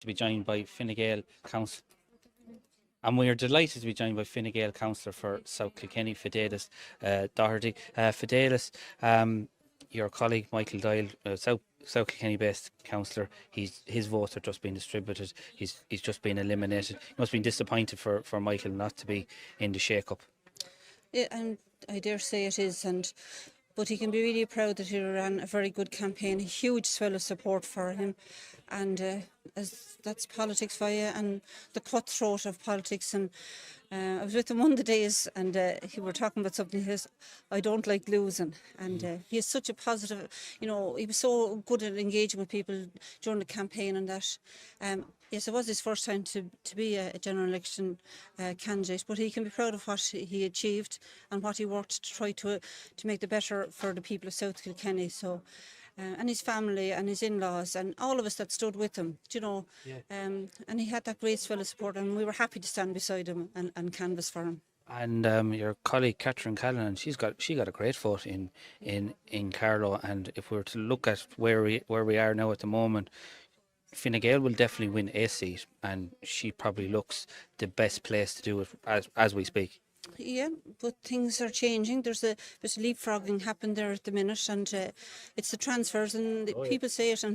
to be joined by Fine Gael Councillor. And we are delighted to be joined by Fine Gael Councillor for South Kilkenny, Fidelis Doherty. Fidelis, your colleague Michael Doyle, South Kilkenny-based councillor, his votes are just being distributed. He's just been eliminated. It must have been disappointed for Michael not to be in the shake-up. Yeah, and I dare say it is, but he can be really proud that he ran a very good campaign, a huge swell of support for him, and as that's politics for you, and the cutthroat of politics. And I was with him one of the days, and he were talking about something. He says, "I don't like losing," and he is such a positive. He was so good at engaging with people during the campaign, and that. Yes, it was his first time to be a general election candidate, but he can be proud of what he achieved and what he worked to try to make the better for the people of South Kilkenny. So, and his family and his in-laws and all of us that stood with him, and he had that great swell of support, and we were happy to stand beside him and canvass for him. And your colleague Caolan, she got a great vote in Carlow. And if we were to look at where we are now at the moment, Fine Gael will definitely win a seat, and she probably looks the best place to do it as we speak. Yeah, but things are changing. There's a leapfrogging happened there at the minute, and it's the transfers, and people say it, and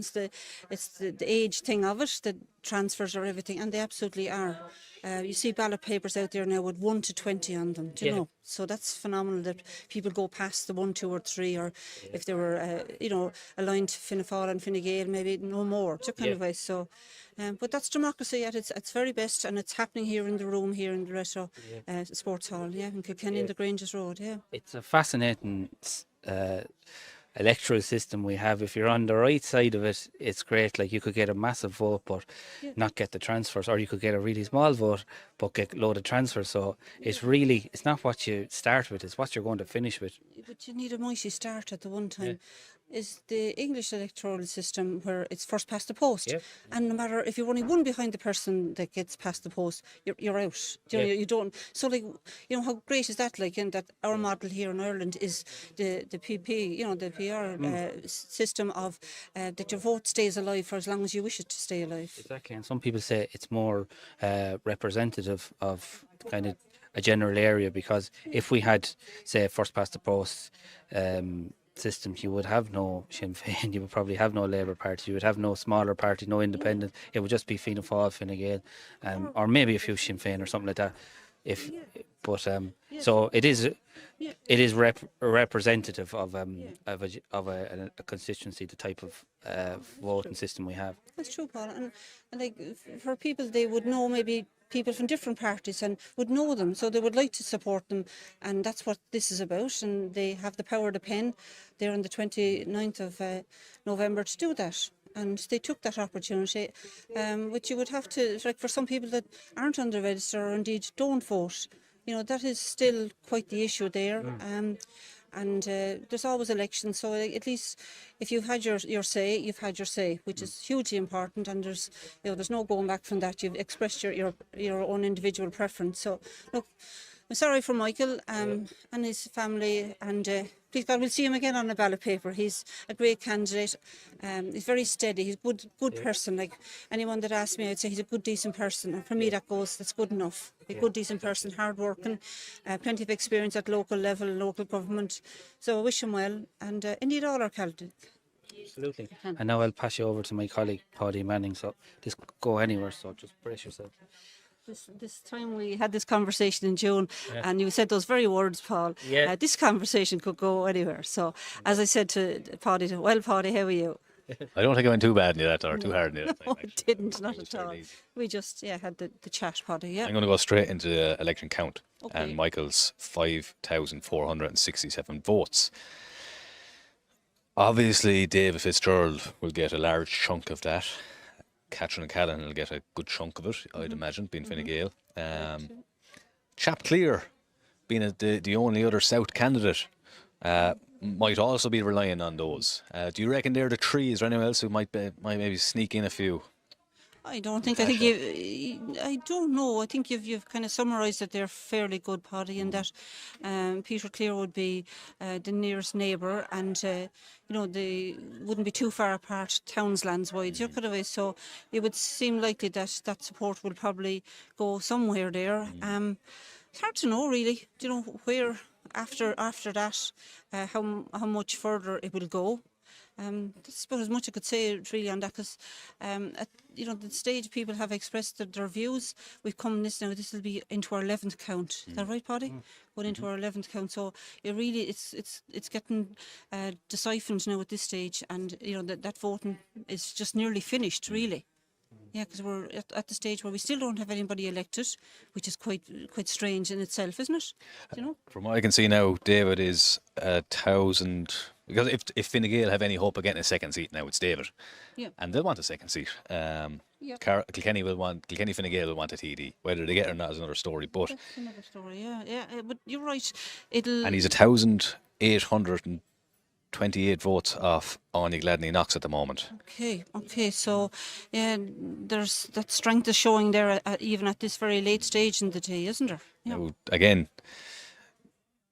it's the age thing of it. The transfers are everything, and they absolutely are. You see ballot papers out there now with 1 to 20 on them. Do you know? So that's phenomenal that people go past the 1, 2, or 3, or if they were, aligned to Fianna Fáil and Fine Gael, maybe no more. Kind of way. So. But that's democracy at its very best, and it's happening here in the room, here in the Retro Sports Hall, in Kilkenny, in the Granges Road, It's a fascinating electoral system we have. If you're on the right side of it, it's great. Like, you could get a massive vote but not get the transfers, or you could get a really small vote but get a load of transfers. So it's not what you start with, it's what you're going to finish with. But you need a mighty start at the one time. Is the English electoral system where it's first past the post, and no matter if you're only one behind the person that gets past the post, you're out. You don't. So, how great is that? Like, in that our model here in Ireland is the PP, the PR system of that your vote stays alive for as long as you wish it to stay alive. Exactly, and some people say it's more representative of kind of a general area, because if we had, say, first past the post system, you would have no Sinn Féin, you would probably have no Labour Party, you would have no smaller party, no independent. It would just be Fianna Fáil, Fine Gael, or maybe a few Sinn Féin or something like that. So it is representative of a constituency, the type of voting system we have. That's true, Paul. And like, for people, they would know maybe people from different parties and would know them, so they would like to support them, and that's what this is about. And they have the power of the pen there on the 29th of November to do that. And they took that opportunity, which you would have to, like, for some people that aren't on the register or indeed don't vote, that is still quite the issue there. And there's always elections, so at least if you've had your say, you've had your say, which is hugely important. And there's no going back from that. You've expressed your own individual preference. So look, I'm sorry for Michael and his family, and please God, we'll see him again on the ballot paper. He's a great candidate. He's very steady. He's a good person. Like, anyone that asks me, I'd say he's a good, decent person. And for me, that's good enough. A good, decent person, hard-working, plenty of experience at local level, local government. So I wish him well, and indeed all our candidates. Absolutely. And now I'll pass you over to my colleague Paidi Manning. So this could go anywhere, so just brace yourself. This time we had this conversation in June, and you said those very words, Paul. This conversation could go anywhere. So, as I said to Paidi, well, Paidi, how are you? I don't think I went too bad near that, or too hard near that. No, it didn't, not at all. We just had the chat, Paidi. I'm going to go straight into the election count, and Michael's 5,467 votes. Obviously, David Fitzgerald will get a large chunk of that. Catherine and Caolan will get a good chunk of it, I'd imagine, being Fine Gael. Cllr, being the only other South candidate, might also be relying on those. Do you reckon they're the three? Is there anyone else who might maybe sneak in a few? I don't think. I think I don't know. I think you've kind of summarised it there fairly good, Paidi, in that Peter Cllr would be the nearest neighbour, and they wouldn't be too far apart, towns lands wide. You could have so it would seem likely that that support will probably go somewhere there. It's hard to know really. Do you know where after that, how much further it will go. That's about as much I could say really on that, because at the stage people have expressed their views. We've come this will be into our 11th count. Is that right, Paidi? Going into our 11th count, so it really it's getting deciphered now at this stage, and that voting is just nearly finished really. Yeah, because we're at the stage where we still don't have anybody elected, which is quite strange in itself, isn't it? Do you know? From what I can see now, David is 1,000. Because if Fine Gael have any hope of getting a second seat now, it's David. Yeah. And they'll want a second seat. Kilkenny Fine Gael will want a TD. Whether they get it or not is another story. But That's another story, yeah. But you're right. And he's 1,828 votes off Anya Gladney Knox at the moment. Okay. So there's that strength is showing there even at this very late stage in the day, isn't there? Yeah. Now, again,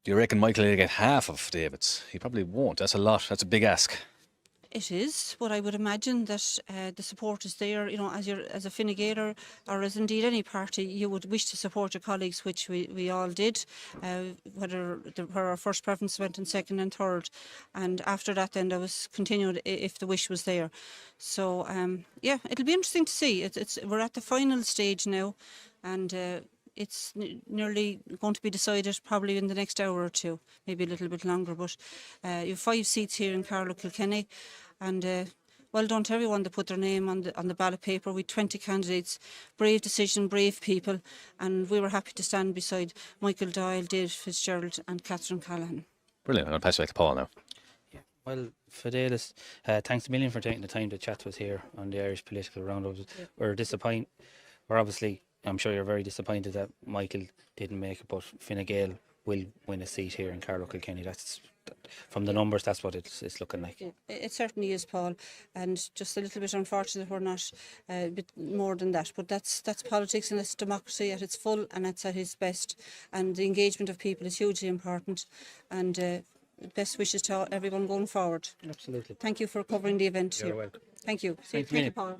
do you reckon Michael will get half of David's? He probably won't. That's a lot. That's a big ask. It is, but I would imagine that the support is there. As a Fine Gaeler, or as indeed any party, you would wish to support your colleagues, which we all did. Where our first preference went in second and third, and after that, then there was continued if the wish was there. So it'll be interesting to see. We're at the final stage now, and it's nearly going to be decided probably in the next hour or two, maybe a little bit longer. But you have 5 seats here in Carlow, Kilkenny, and well done to everyone that put their name on the ballot paper. We had 20 candidates, brave decision, brave people, and we were happy to stand beside Michael Doyle, Dave Fitzgerald and Catherine Callahan. Brilliant. I'll pass it back to Paul now. Yeah. Well, Fidelis, thanks a million for taking the time to chat to us here on the Irish Political Roundup. We're disappointed. We're obviously, I'm sure you're very disappointed that Michael didn't make it, but Fine Gael will win a seat here in Carlow, Kilkenny. That's from the numbers. That's what it's looking like. Yeah, it certainly is, Paul, and just a little bit unfortunate we're not a bit more than that. But that's politics and it's democracy at its full and it's at its best. And the engagement of people is hugely important. And best wishes to everyone going forward. Absolutely. Thank you for covering the event You're here. welcome. Thank you. Thank Thank you. you, Paul.